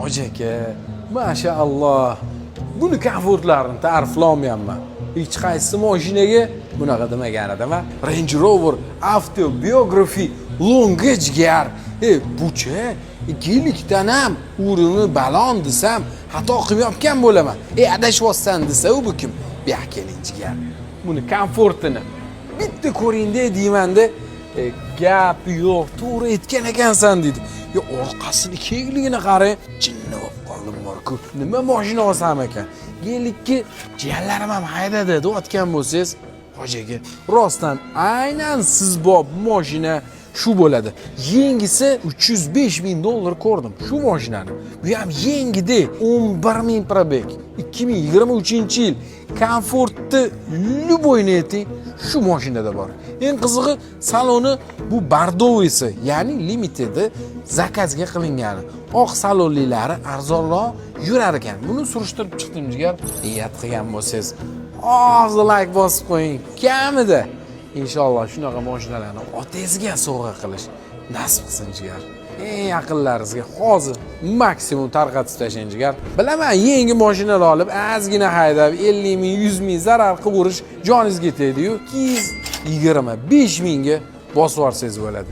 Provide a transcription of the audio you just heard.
Hoji aka, mashaalloh. Buni komfortlarini ta'riflamayapman. Hech qaysi mashinaga bunaqa demagan edim. Range Rover Autobiography Longitudinal. Bucha gelikdan ham o'rni balon desam, xato qilmayotgan bo'laman. Adashibsan desa, u bu kim? Bu kelinchigar. Buni komfortini bitta ko'ringda deymanda, gap yo'q, to'g'ri aytgan ekansan dedi. Yo, orqasini kengligini qarang. Jinni bo'lib qoldim bor-ku. Nima mashina olsam ekan? Gelikki jiyanlarim ham haydadi deyotgan bo'lsangiz, hoji aka, rostdan aynan siz bob mashina shu bo'ladi. Yengisi 305 ming dollar ko'rdim shu mashinani. Bu ham yengidi, 11 ming probeg. 2023-yil. Komfortni luboyni ayting, shu mashinada bor. Eng qizig'i, saloni bu bardovisi, ya'ni limited zakazga qilingani. Oq salonlilari arzonroq yurar ekan. Buni surishtirib chiqdim jigar. Niyat qilgan bo'lsangiz, og'zi like bosib qo'ying. Kamida inshaalloh shunaqa mashinalarni otangizga sovg'a qilish nasib qilsin jigar. Eng yaqinlaringizga hozir maksimum tarqatib tashlang jigar. Bilaman, yangi mashinalar olib, ozgina haydab 50 ming, 100 ming zarar qilib o'rish joningizga tegdi-yu, 225 mingga bosib yuborsangiz bo'ladi.